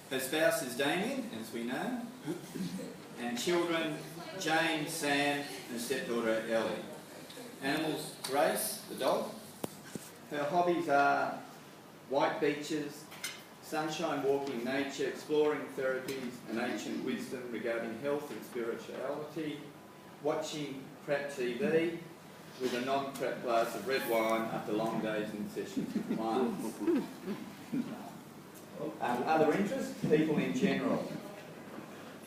Her spouse is Damien, as we know, and children Jane, Sam, and stepdaughter Ellie. Animals, Grace, the dog. Her hobbies are white beaches, sunshine walking, nature, exploring therapies, and ancient wisdom regarding health and spirituality, watching crap TV with a non-crap glass of red wine after long days and sessions with clients. Other interests, people in general.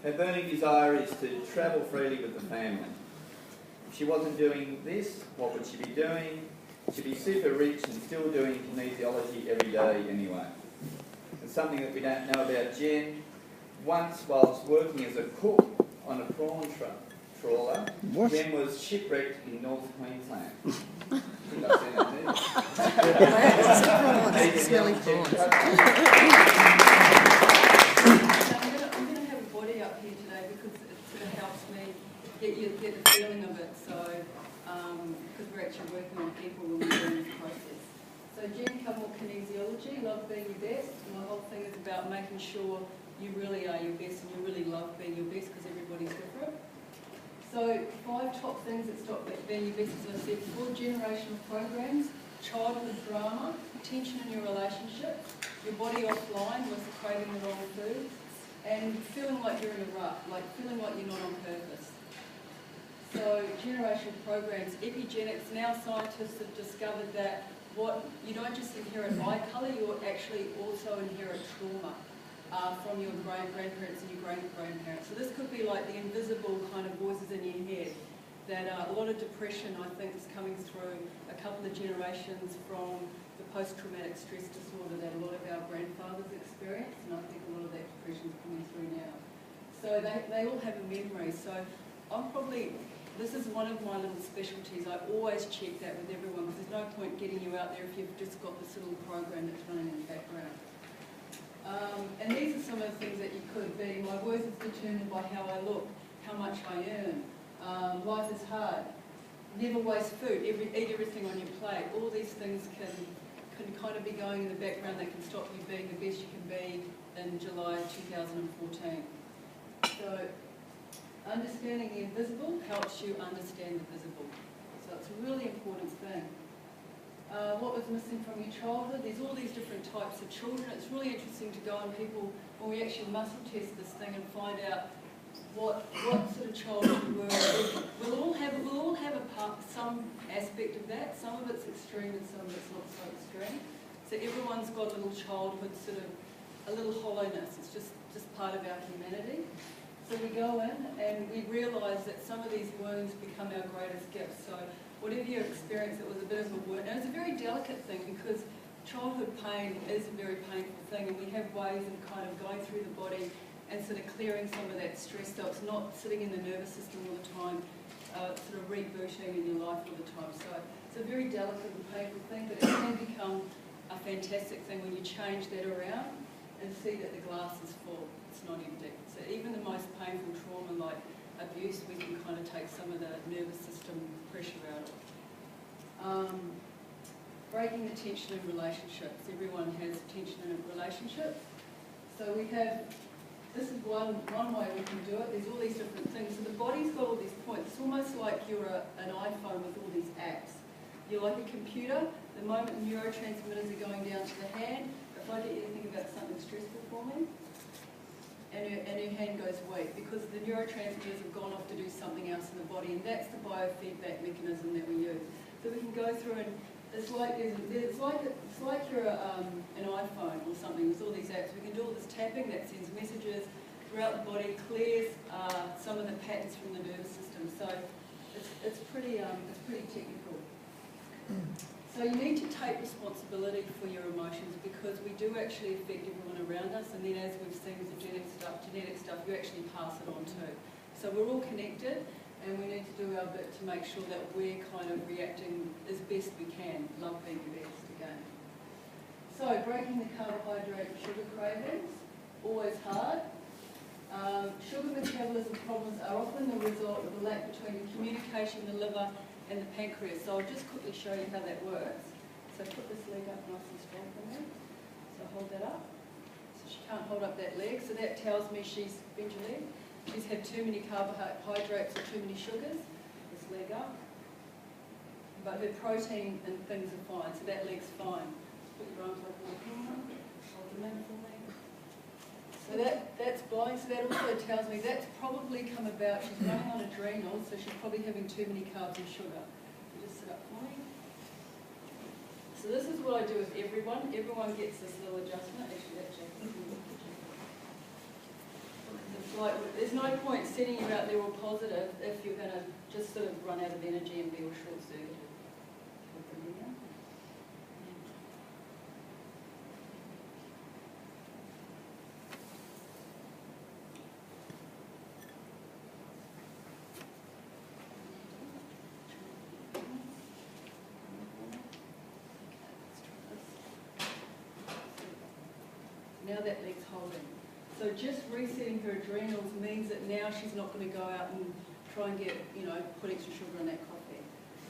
Her burning desire is to travel freely with the family. If she wasn't doing this, what would she be doing? She'd be super rich and still doing kinesiology every day anyway. It's something that we don't know about Jen. Once, whilst working as a cook on a prawn trawler, Jen was shipwrecked in North Queensland. I think I've seen that too. Smelly prawn. I'm going to have a body up here today because it sort of helps me get the feeling of it. So, because we're actually working on people when we're doing this process. So Jen Cudmore kinesiology, love being your best. And the whole thing is about making sure you really are your best and you really love being your best because everybody's different. So 5 top things that stop being your best, as I said before: generational programs, childhood drama, tension in your relationship, your body offline with craving the wrong food, and feeling like you're in a rut, like feeling like you're not on purpose. So generational programs, epigenetics, now scientists have discovered that you don't just inherit eye colour, you actually also inherit trauma from your grandparents and your great-grandparents. So this could be like the invisible kind of voices in your head, that a lot of depression, I think, is coming through a couple of generations from the post-traumatic stress disorder that a lot of our grandfathers experienced, and I think a lot of that depression is coming through now. So they all have a memory. So this is one of my little specialties. I always check that with everyone because there's no point getting you out there if you've just got this little program that's running in the background. And these are some of the things that you could be. My worth is determined by how I look, how much I earn. Life is hard. Never waste food. Eat everything on your plate. All these things can kind of be going in the background that can stop you being the best you can be in July 2014. So understanding the invisible helps you understand the visible. So it's a really important thing. What was missing from your childhood? There's all these different types of children. It's really interesting to go on people when we actually muscle test this thing and find out what sort of childhood you were. We'll all have some aspect of that. Some of it's extreme and some of it's not so extreme. So everyone's got a little childhood, sort of a little hollowness. It's just part of our humanity. So we go in and we realise that some of these wounds become our greatest gifts. So whatever you experience, it was a bit of a wound. And it's a very delicate thing because childhood pain is a very painful thing, and we have ways of kind of going through the body and sort of clearing some of that stress so it's not sitting in the nervous system all the time, sort of rebooting in your life all the time. So it's a very delicate and painful thing, but it can become a fantastic thing when you change that around and see that the glass is full, it's not empty. So even the most painful trauma like abuse, we can kind of take some of the nervous system pressure out of. Breaking the tension in relationships. Everyone has tension in a relationship. So we have, this is one way we can do it. There's all these different things. So the body's got all these points. It's almost like you're an iPhone with all these apps. You're like a computer. The moment the neurotransmitters are going down to the hand, if I get you to think about something stressful for me, and her hand goes weak because the neurotransmitters have gone off to do something else in the body, and that's the biofeedback mechanism that we use. So we can go through and it's like you're an iPhone or something with all these apps. We can do all this tapping that sends messages throughout the body, clears some of the patterns from the nervous system. So it's pretty technical. So you need to take responsibility for your emotions because we do actually affect everyone around us, and then as we've seen with the genetic stuff, you actually pass it on too. So we're all connected, and we need to do our bit to make sure that we're kind of reacting as best we can. Love being the best again. So breaking the carbohydrate and sugar cravings, always hard. Sugar metabolism problems are often the result of a lack between the communication, the liver, and the pancreas. So I'll just quickly show you how that works. So put this leg up nice and strong for me. So hold that up. So she can't hold up that leg, so that tells me she's bent your leg. She's had too many carbohydrates or too many sugars. This leg up. But her protein and things are fine, so that leg's fine. Put your arms like a hold them in for me. So that's blind, so that also tells me that's probably come about, she's running on adrenals, so she's probably having too many carbs and sugar. So just sit up for me. So this is what I do with everyone. Everyone gets this little adjustment. Actually, that Jackie. It's like, there's no point setting you out there all positive if you're going to just sort of run out of energy and be all short-circuited. Now that leg's holding. So just resetting her adrenals means that now she's not going to go out and try and get, put extra sugar in that coffee.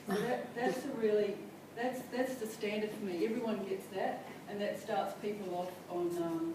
So that's the standard for me. Everyone gets that, and that starts people off on